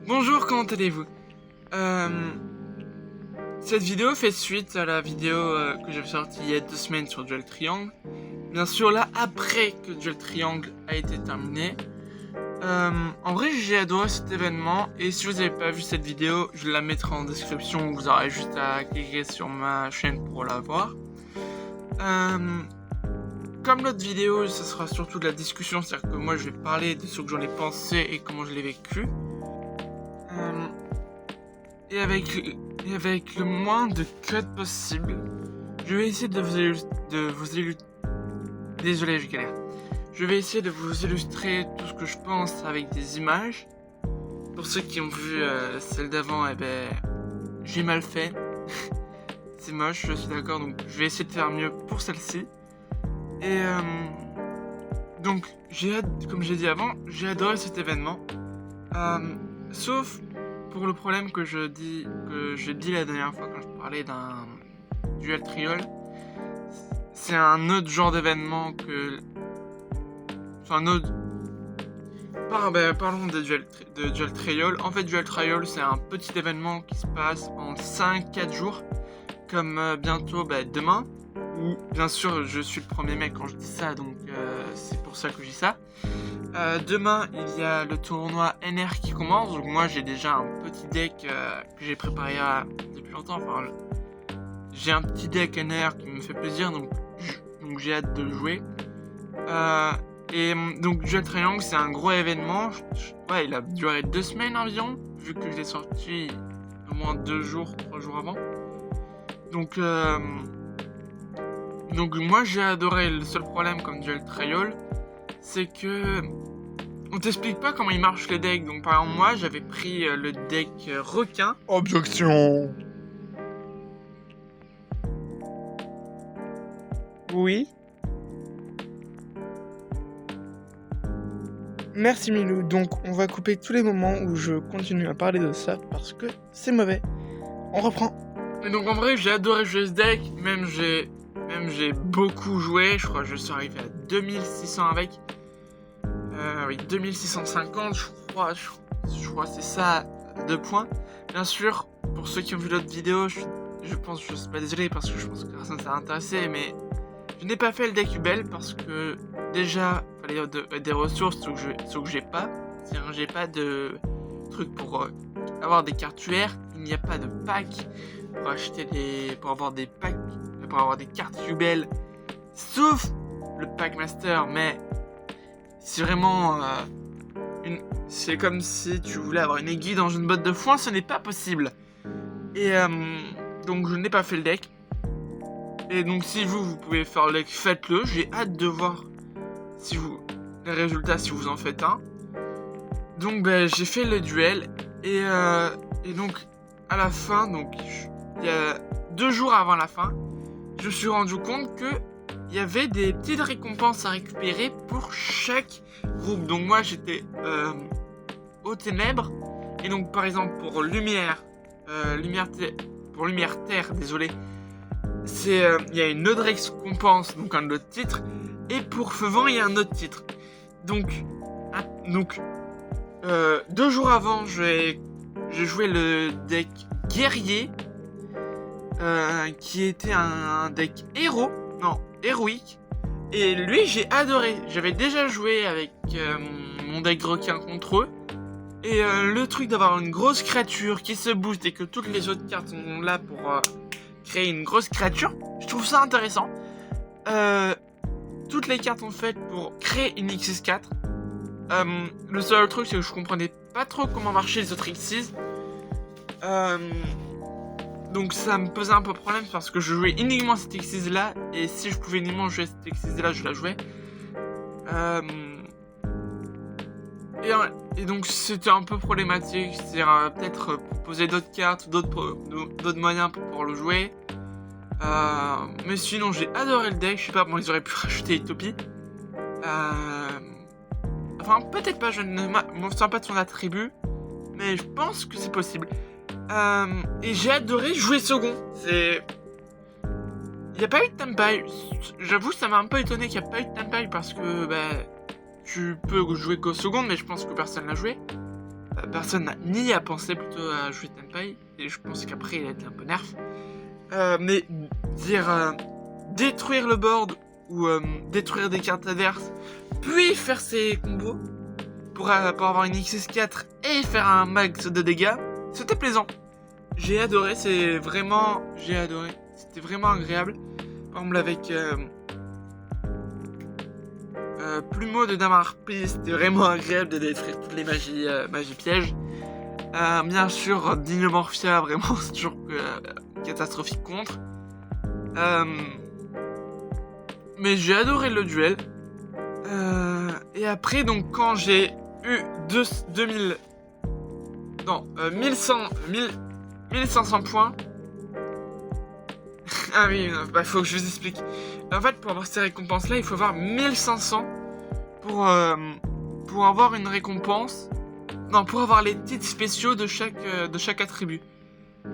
Bonjour, comment allez-vous? Cette vidéo fait suite à la vidéo que j'avais sortie il y a 2 semaines sur Duel Triangle. Bien sûr, là, après que Duel Triangle a été terminé. En vrai, j'ai adoré cet événement, et si vous n'avez pas vu cette vidéo, je la mettrai en description, vous aurez juste à cliquer sur ma chaîne pour la voir. Comme l'autre vidéo, ce sera surtout de la discussion, c'est-à-dire que moi je vais parler de ce que j'en ai pensé et comment je l'ai vécu. Et avec le moins de cuts possible, je vais essayer de vous illustrer. Désolé, je galère. Je vais essayer de vous illustrer tout ce que je pense avec des images. Pour ceux qui ont vu celle d'avant, j'ai mal fait. C'est moche, je suis d'accord, donc je vais essayer de faire mieux pour celle-ci. Et donc, comme j'ai dit avant, j'ai adoré cet événement. Sauf pour le problème que j'ai dit la dernière fois quand je parlais d'un Duel Triangle. C'est un autre genre d'événement que... Enfin, un autre... Parlons de Duel Triangle. En fait, Duel Triangle, c'est un petit événement qui se passe en 5-4 jours. Comme bientôt, demain. Ou, bien sûr, je suis le premier mec quand je dis ça, donc c'est pour ça que je dis ça. Demain, il y a le tournoi NR qui commence. Donc moi, j'ai déjà un petit deck que j'ai préparé depuis longtemps. Enfin, j'ai un petit deck NR qui me fait plaisir, donc j'ai hâte de le jouer. Et donc Duel Triangle, c'est un gros événement. Ouais, il a duré 2 semaines environ, vu que je l'ai sorti au moins 2 jours, 3 jours avant. Donc moi j'ai adoré. Le seul problème comme Duel Triangle, c'est que on t'explique pas comment il marche les decks. Donc par exemple, moi j'avais pris le deck requin. Objection. Oui. Merci Milou, donc on va couper tous les moments où je continue à parler de ça parce que c'est mauvais. On reprend. Et donc en vrai j'ai adoré jouer ce deck, même j'ai beaucoup joué, je crois que je suis arrivé à 2600 avec. Oui, 2650 je crois c'est ça, 2 points. Bien sûr, pour ceux qui ont vu l'autre vidéo, je suis pas désolé parce que je pense que personne s'est intéressé, mais je n'ai pas fait le deck Ubel parce que déjà, il fallait des ressources, ce que j'ai pas. C'est-à-dire, j'ai pas de truc pour avoir des cartes UR. Il n'y a pas de pack pour acheter pour avoir des packs, pour avoir des cartes Ubel. Sauf le pack master, mais c'est vraiment c'est comme si tu voulais avoir une aiguille dans une botte de foin, ce n'est pas possible. Et donc je n'ai pas fait le deck. Et donc si vous pouvez faire le deck, faites-le. J'ai hâte de voir les résultats si vous en faites un. Donc j'ai fait le duel. Et donc à la fin, donc il y a 2 jours avant la fin, je me suis rendu compte que il y avait des petites récompenses à récupérer pour chaque groupe. Donc moi j'étais aux ténèbres. Et donc par exemple pour Lumière Terre, désolé. Il y a une autre récompense, donc un autre titre. Et pour Feu Vent, il y a un autre titre. Donc 2 jours avant, j'ai joué le deck Guerrier, qui était un deck héroïque. Et lui, j'ai adoré. J'avais déjà joué avec mon deck requin contre eux. Et le truc d'avoir une grosse créature qui se booste et que toutes les autres cartes sont là pour créer une grosse créature, je trouve ça intéressant. Toutes les cartes sont faites pour créer une X4. Le seul truc, c'est que je comprenais pas trop comment marchaient les autres X6. Donc ça me posait un peu problème parce que je jouais uniquement cette X6 là. Et si je pouvais uniquement jouer cette X6 là, je la jouais. Et donc c'était un peu problématique. C'est-à-dire peut-être proposer d'autres cartes, d'autres moyens pour pouvoir le jouer. Mais sinon j'ai adoré le deck. Je sais pas comment ils auraient pu rajouter Utopie. Enfin peut-être pas, je ne me souviens pas de son attribut. Mais je pense que c'est possible. Et j'ai adoré jouer second. Il n'y a pas eu de Tempai. J'avoue, ça m'a un peu étonné qu'il n'y a pas eu de Tempai parce que tu peux jouer qu'au second, mais je pense que personne l'a joué. personne n'a ni à penser plutôt à jouer Tenpai, et je pense qu'après il a été un peu nerf. Mais dire détruire le board ou détruire des cartes adverses, puis faire ses combos pour avoir une XS4 et faire un max de dégâts, c'était plaisant. J'ai adoré, j'ai adoré. C'était vraiment agréable. Par exemple avec Plumeau de Dame Harpie, c'était vraiment agréable de détruire toutes les magies pièges. Bien sûr, Dinomorphia, vraiment, c'est toujours catastrophique contre. Mais j'ai adoré le duel. Et après, donc, quand j'ai eu 1500 points. Ah oui, faut que je vous explique. En fait, pour avoir ces récompenses-là, il faut avoir 1500 pour avoir une récompense. Non, pour avoir les titres spéciaux de chaque attribut.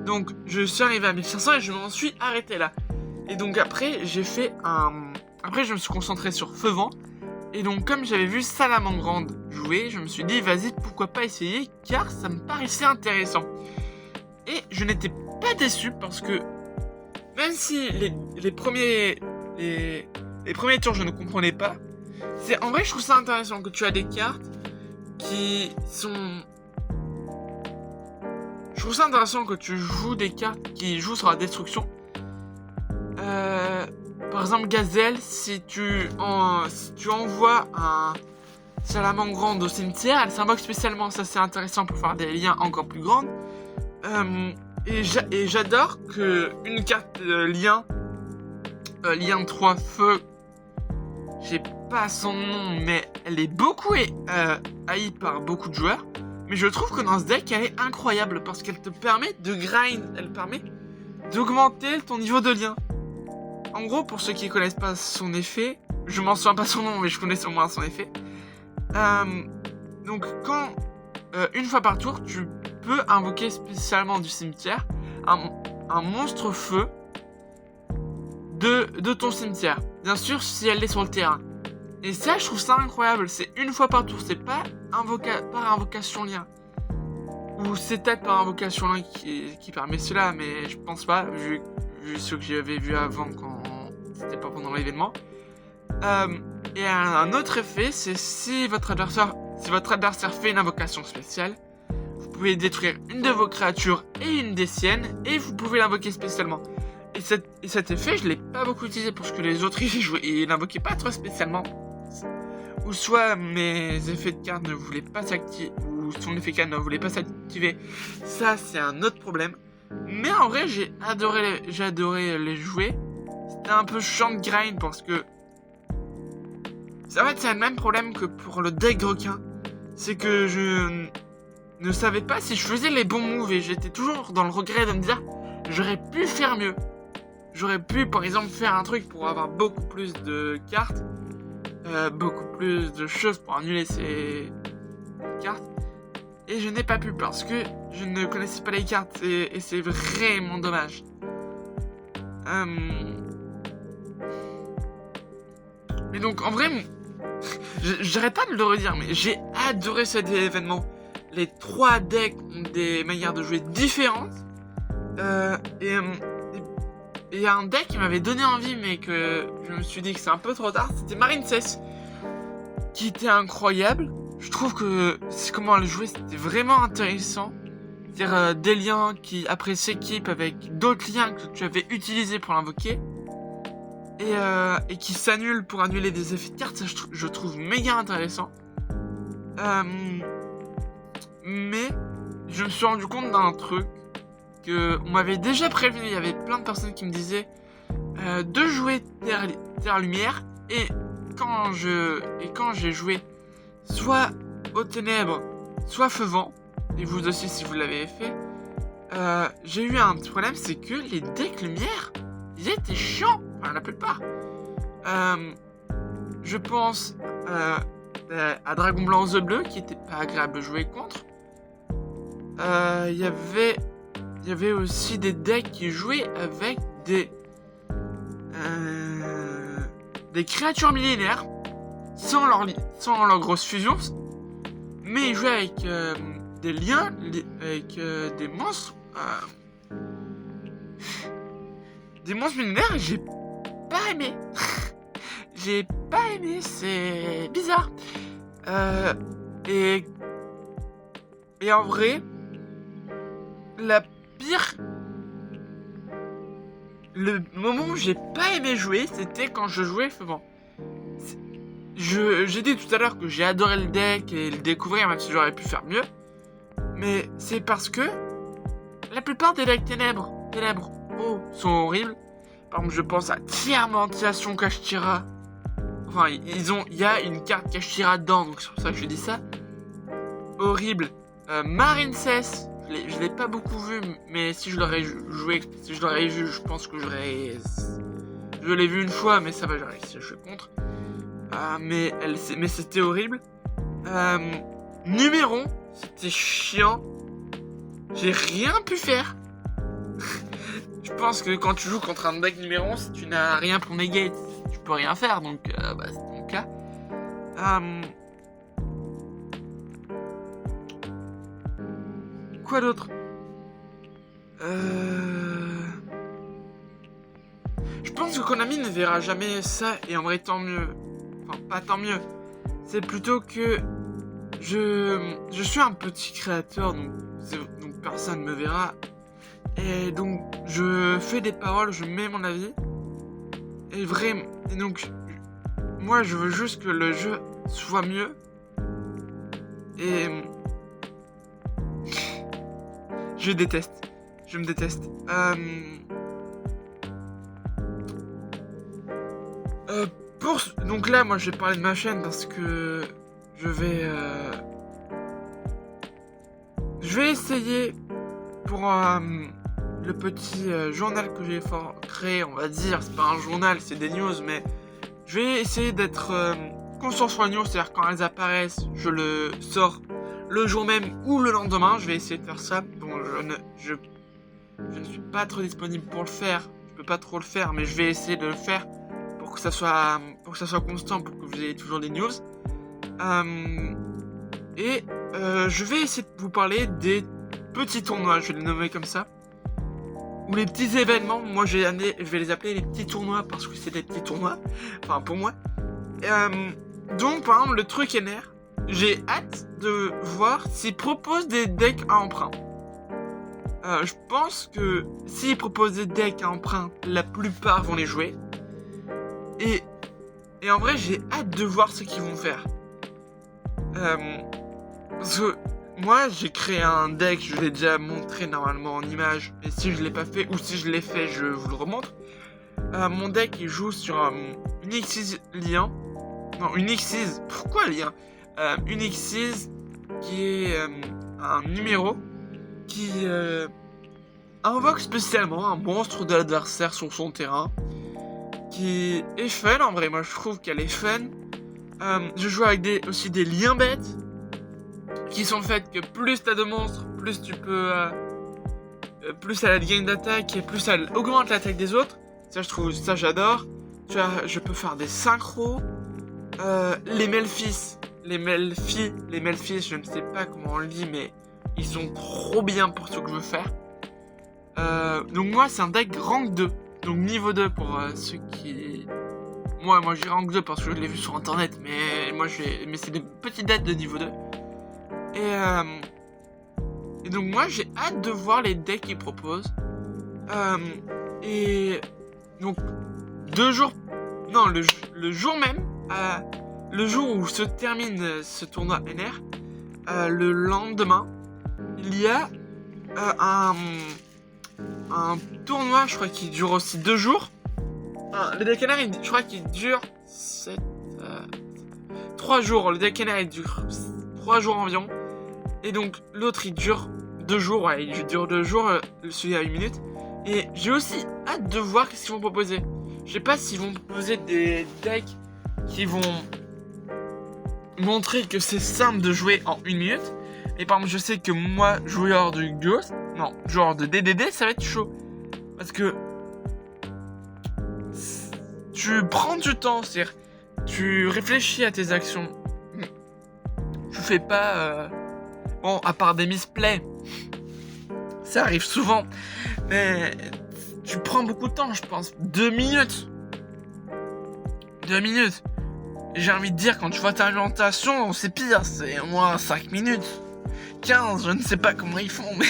Donc, je suis arrivé à 1500 et je m'en suis arrêté là. Et donc après, Après, je me suis concentré sur Feu Vent. Et donc, comme j'avais vu Salamandre jouer, je me suis dit, vas-y, pourquoi pas essayer, car ça me paraissait intéressant. Et je n'étais pas déçu parce que, même si les premiers tours, je ne comprenais pas, en vrai, je trouve ça intéressant que tu as des cartes qui sont... Je trouve ça intéressant que tu joues des cartes qui jouent sur la destruction. Par exemple, Gazelle, si tu envoies un Salamandre au cimetière, elle s'invoque spécialement. Ça, c'est intéressant pour faire des liens encore plus grands. Et j'adore que une carte lien 3 feu, j'ai pas son nom, mais elle est beaucoup haïe par beaucoup de joueurs. Mais je trouve que dans ce deck, elle est incroyable parce qu'elle te permet de grind, elle permet d'augmenter ton niveau de lien. En gros, pour ceux qui ne connaissent pas son effet, je m'en souviens pas son nom, mais je connais au moins son effet. Donc, quand une fois par tour, tu peux invoquer spécialement du cimetière un monstre feu de ton cimetière. Bien sûr, si elle est sur le terrain. Et ça, je trouve ça incroyable. C'est une fois par tour, c'est pas par invocation lien. Ou c'est peut-être par invocation lien qui permet cela, mais je pense pas, vu ce que j'avais vu avant quand c'était pas pendant l'événement. Et un autre effet, c'est si votre adversaire fait une invocation spéciale, vous pouvez détruire une de vos créatures et une des siennes, et vous pouvez l'invoquer spécialement. Et cet effet, je l'ai pas beaucoup utilisé parce que les autres ils l'invoquaient pas trop spécialement. Ou soit mes effets de carte ne voulaient pas s'activer, ou son effet carte ne voulait pas s'activer. Ça, c'est un autre problème. Mais en vrai, j'ai adoré les jouer. C'était un peu chiant de grind parce que... En fait, c'est le même problème que pour le deck requin. C'est que je ne savais pas si je faisais les bons moves et j'étais toujours dans le regret de me dire j'aurais pu faire mieux. J'aurais pu, par exemple, faire un truc pour avoir beaucoup plus de cartes. Beaucoup plus de choses pour annuler ces cartes. Et je n'ai pas pu parce que je ne connaissais pas les cartes et c'est vraiment dommage. Mais donc en vrai, j'arrête pas de le redire, mais j'ai adoré cet événement. Les 3 decks ont des manières de jouer différentes. Et il y a un deck qui m'avait donné envie, mais que je me suis dit que c'est un peu trop tard. C'était Marincess, qui était incroyable. Je trouve que comment le jouer, c'était vraiment intéressant. C'est-à-dire des liens qui après s'équipent avec d'autres liens que tu avais utilisés pour l'invoquer. Et qui s'annulent pour annuler des effets de cartes. Ça, je trouve méga intéressant. Mais je me suis rendu compte d'un truc que on m'avait déjà prévenu. Il y avait plein de personnes qui me disaient de jouer Terre Lumière. Et quand j'ai joué soit aux ténèbres, soit Feu Vent, et vous aussi si vous l'avez fait, j'ai eu un petit problème, c'est que les decks lumière, ils étaient chiants, enfin la plupart. Je pense à Dragon Blanc aux œufs bleus, qui était pas agréable de jouer contre. Il y avait aussi des decks qui jouaient avec des créatures millénaires sans leur grosse fusion, mais ils jouaient avec des liens avec des monstres. Des monstres millénaires, j'ai pas aimé. J'ai pas aimé, c'est bizarre. Et en vrai, la pire... Le moment où j'ai pas aimé jouer, c'était quand je jouais... Bon, j'ai dit tout à l'heure que j'ai adoré le deck et le découvrir, même si j'aurais pu faire mieux. Mais c'est parce que la plupart des decks ténèbres sont horribles. Par exemple, je pense à Tiamantiation Kashtira. Enfin, il y a une carte Kashtira dedans, donc c'est pour ça que je dis ça. Horrible. Marincess, je l'ai pas beaucoup vu, mais si je l'aurais joué, si je l'aurais vu, je pense que je l'ai vu une fois, mais ça va, j'ai réussi à jouer contre. Mais c'était horrible. Numéron, c'était chiant. J'ai rien pu faire. Je pense que quand tu joues contre un deck numéron, si tu n'as rien pour negate, tu peux rien faire, donc c'est ton cas. Quoi d'autre? Je pense que Konami ne verra jamais ça, et en vrai tant mieux. Enfin, pas tant mieux. C'est plutôt que je suis un petit créateur, donc personne ne me verra. Et donc, je fais des paroles, je mets mon avis. Et vraiment... Et donc, moi, je veux juste que le jeu soit mieux. Et... Je déteste. Je me déteste. Donc là, moi, je vais parler de ma chaîne parce que je vais essayer pour le petit journal que j'ai créé, on va dire. C'est pas un journal, c'est des news, mais je vais essayer d'être conscient sur les news, c'est-à-dire quand elles apparaissent, je le sors le jour même ou le lendemain. Je vais essayer de faire ça. Bon, je ne suis pas trop disponible pour le faire. Je peux pas trop le faire, mais je vais essayer de le faire pour que ça soit constant, pour que vous ayez toujours des news. Je vais essayer de vous parler des petits tournois, je vais les nommer comme ça, ou les petits événements. Moi je vais les appeler les petits tournois parce que c'est des petits tournois, enfin pour moi. Donc par exemple le truc NR, j'ai hâte de voir s'ils proposent des decks à emprunt. Je pense que s'ils proposent des decks à emprunt, la plupart vont les jouer. Et en vrai j'ai hâte de voir ce qu'ils vont faire. Parce que moi j'ai créé un deck, je l'ai déjà montré normalement en image, et si je l'ai pas fait, ou si je l'ai fait, je vous le remontre. Mon deck il joue sur une X6 lien. Non, une X6, pourquoi lien? Une X6 qui est un numéro qui invoque spécialement un monstre de l'adversaire sur son terrain, qui est fun en vrai, moi je trouve qu'elle est fun. Je joue avec aussi des liens bêtes, qui sont le fait que plus t'as de monstres, plus tu peux... plus elle a de gain d'attaque et plus elle augmente l'attaque des autres. Ça, ça j'adore. Je peux faire des synchros. Les Melphis, je ne sais pas comment on le dit, mais ils sont trop bien pour ce que je veux faire. Donc moi, c'est un deck rank 2. Donc niveau 2 pour ceux qui... Moi j'ai rank 2 parce que je l'ai vu sur internet, mais c'est des petites dates de niveau 2. Et donc moi j'ai hâte de voir les decks qu'ils proposent. Et donc 2 jours... Non, le jour même, le jour où se termine ce tournoi NR, le lendemain, il y a un tournoi, je crois, qui dure aussi 2 jours. Le deck NR, je crois qu'il dure 3 jours. Le deck NR, il dure 3 jours environ. Et donc, l'autre, il dure 2 jours. Ouais, il dure 2 jours, celui à 8 minutes. Et j'ai aussi hâte de voir ce qu'ils vont proposer. Je sais pas s'ils vont proposer des decks qui vont montrer que c'est simple de jouer en 1 minute. Et par exemple, je sais que moi, joueur de Ghost, non, joueur de DDD, ça va être chaud. Parce que tu prends du temps, c'est-à-dire tu réfléchis à tes actions. Tu fais pas Bon, à part des misplays, ça arrive souvent, mais tu prends beaucoup de temps, je pense. 2 minutes. 2 minutes. J'ai envie de dire, quand tu vois ta alimentation, c'est pire, c'est au moins 5 minutes. 15, je ne sais pas comment ils font, mais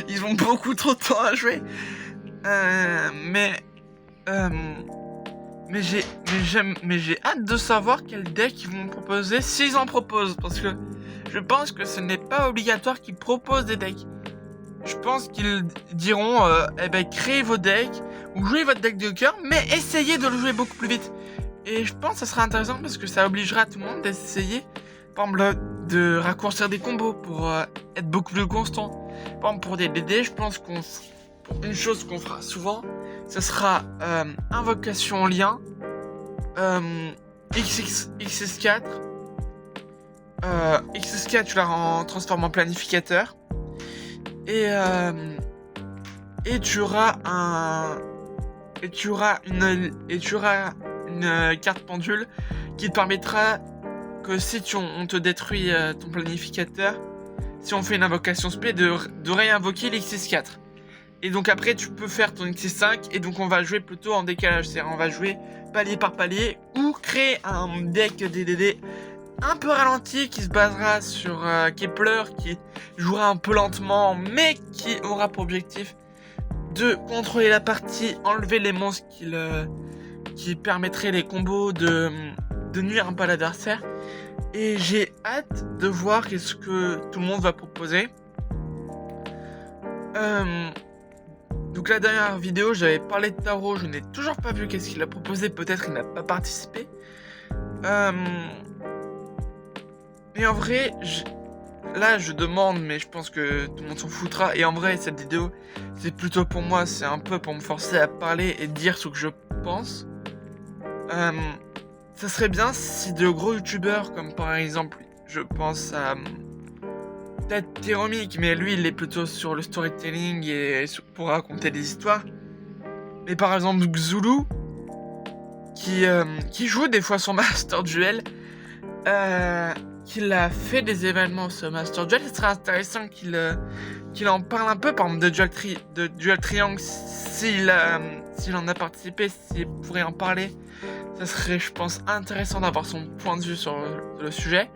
ils ont beaucoup trop de temps à jouer. Mais j'ai hâte de savoir quel deck ils vont proposer, s'ils en proposent, parce que je pense que ce n'est pas obligatoire qu'ils proposent des decks. Je pense qu'ils diront, créez vos decks, ou jouez votre deck de cœur, mais essayez de le jouer beaucoup plus vite. Et je pense que ça sera intéressant parce que ça obligera tout le monde d'essayer, par exemple, de raccourcir des combos pour être beaucoup plus constant. Par exemple, pour des DD, je pense une chose qu'on fera souvent, ce sera invocation en lien, XS4, XS4 tu la transformes en planificateur, et tu auras une carte pendule qui te permettra que si on te détruit ton planificateur, si on fait une invocation spé, de réinvoquer l'XS4. Et donc après tu peux faire ton XS5 et donc on va jouer plutôt en décalage, c'est-à-dire on va jouer palier par palier ou créer un deck DDD un peu ralenti qui se basera sur Kepler, qui jouera un peu lentement mais qui aura pour objectif de contrôler la partie, enlever les monstres qui permettraient les combos de nuire un peu à l'adversaire. Et j'ai hâte de voir qu'est-ce que tout le monde va proposer. Donc la dernière vidéo, j'avais parlé de Taro, je n'ai toujours pas vu qu'est-ce qu'il a proposé, peut-être il n'a pas participé. Et en vrai, là je demande, mais je pense que tout le monde s'en foutra. Et en vrai, cette vidéo, c'est plutôt pour moi, c'est un peu pour me forcer à parler et dire ce que je pense. Ça serait bien si de gros youtubeurs, comme par exemple, je pense à peut-être Théromique, mais lui il est plutôt sur le storytelling et pour raconter des histoires. Mais par exemple Xulu, qui joue des fois son Master Duel, qu'il a fait des événements sur Master Duel, ce serait intéressant qu'il en parle un peu, par exemple de Duel Triangle, s'il en a participé, s'il pourrait en parler. Ça serait, je pense, intéressant d'avoir son point de vue sur le sujet.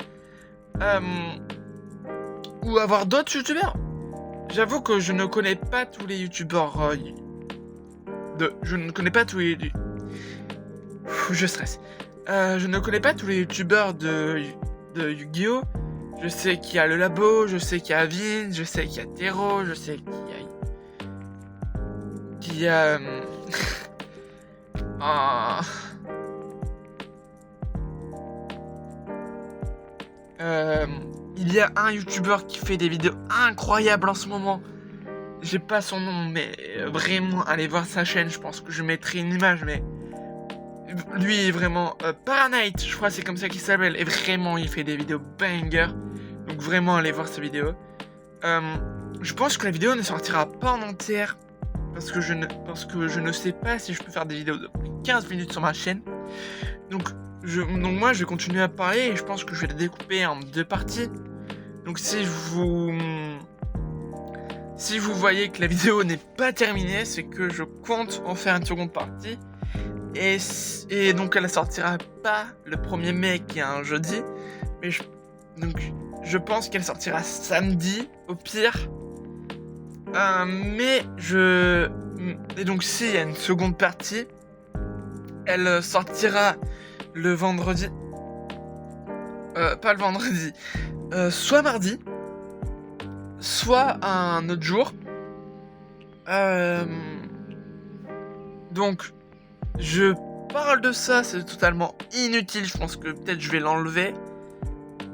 Ou avoir d'autres youtubeurs. J'avoue que je ne connais pas tous les youtubeurs. Je ne connais pas tous les. Je stresse. Je ne connais pas tous les youtubeurs de Yu-Gi-Oh! Je sais qu'il y a le Labo, je sais qu'il y a Vin, je sais qu'il y a Tero, je sais qu'il y a. Il y a un youtubeur qui fait des vidéos incroyables en ce moment. J'ai pas son nom, mais vraiment, allez voir sa chaîne. Je pense que je mettrai une image, mais lui est vraiment Paranite, je crois que c'est comme ça qu'il s'appelle. Et vraiment, il fait des vidéos banger. Donc vraiment, allez voir sa vidéo. Je pense que la vidéo ne sortira pas en entière parce que je ne sais pas si je peux faire des vidéos de 15 minutes sur ma chaîne. Donc moi je vais continuer à parler et je pense que je vais la découper en 2 parties. Donc si vous voyez que la vidéo n'est pas terminée, c'est que je compte en faire une seconde partie. Et donc elle ne sortira pas le 1er mai qui est un jeudi. Mais je pense qu'elle sortira samedi au pire. Et donc s'il y a une seconde partie, elle sortira le vendredi. Pas le vendredi. Soit mardi, soit un autre jour. Donc, je parle de ça, c'est totalement inutile. Je pense que peut-être je vais l'enlever.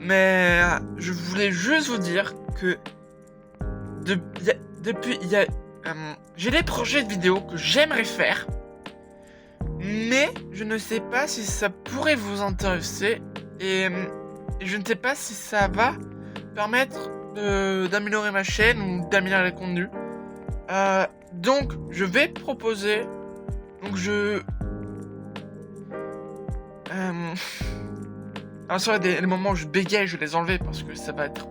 Mais je voulais juste vous dire que j'ai des projets de vidéos que j'aimerais faire. Mais je ne sais pas si ça pourrait vous intéresser. Et je ne sais pas si ça va permettre d'améliorer ma chaîne ou d'améliorer le contenu. Donc je vais proposer. Donc Alors sur les moments où je bégaye, je vais les enlever parce que ça va être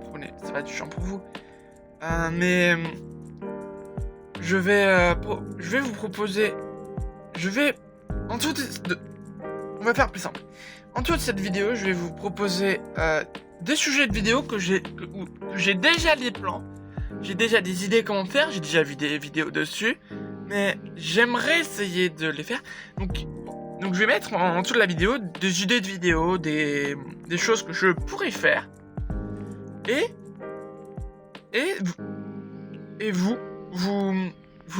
chiant pour vous. Mais je vais vous proposer, on va faire plus simple. En dessous de cette vidéo, je vais vous proposer des sujets de vidéo que j'ai déjà les plans, j'ai déjà des idées comment faire, j'ai déjà vu des vidéos dessus, mais j'aimerais essayer de les faire. Donc je vais mettre en dessous de la vidéo des idées de vidéos, des choses que je pourrais faire. Et vous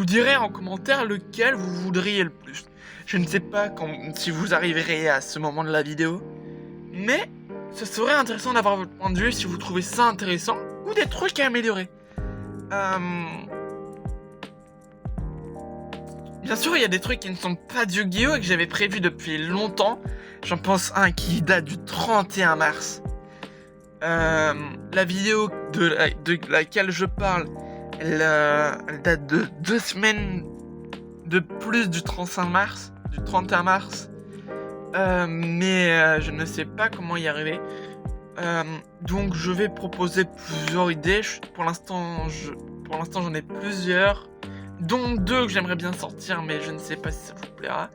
direz en commentaire lequel vous voudriez le plus. Je ne sais pas si vous arriverez à ce moment de la vidéo, mais ce serait intéressant d'avoir votre point de vue si vous trouvez ça intéressant ou des trucs à améliorer. Bien sûr, il y a des trucs qui ne sont pas du Yu-Gi-Oh! Et que j'avais prévu depuis longtemps. J'en pense un qui date du 31 mars. La vidéo de laquelle je parle, elle date de 2 semaines de plus du 31 mars. Mais je ne sais pas comment y arriver. Donc je vais proposer plusieurs idées. Pour l'instant, j'en ai plusieurs, dont 2 que j'aimerais bien sortir, mais je ne sais pas si ça vous plaira.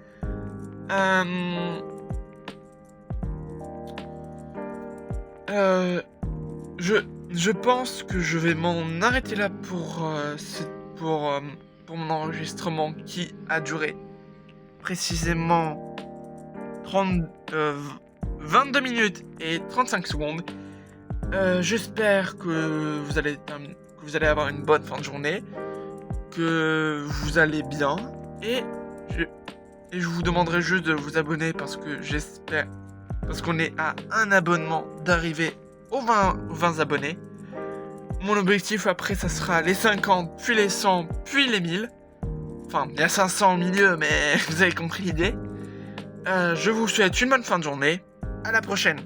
Je pense que je vais m'en arrêter là pour mon enregistrement qui a duré précisément 22 minutes et 35 secondes. J'espère que vous allez avoir une bonne fin de journée, que vous allez bien, et je vous demanderai juste de vous abonner parce qu'on est à un abonnement d'arriver aux 20 abonnés. Mon objectif après, ça sera les 50, puis les 100, puis les 1000. Enfin, il y a 500 au milieu, mais vous avez compris l'idée. Je vous souhaite une bonne fin de journée. À la prochaine.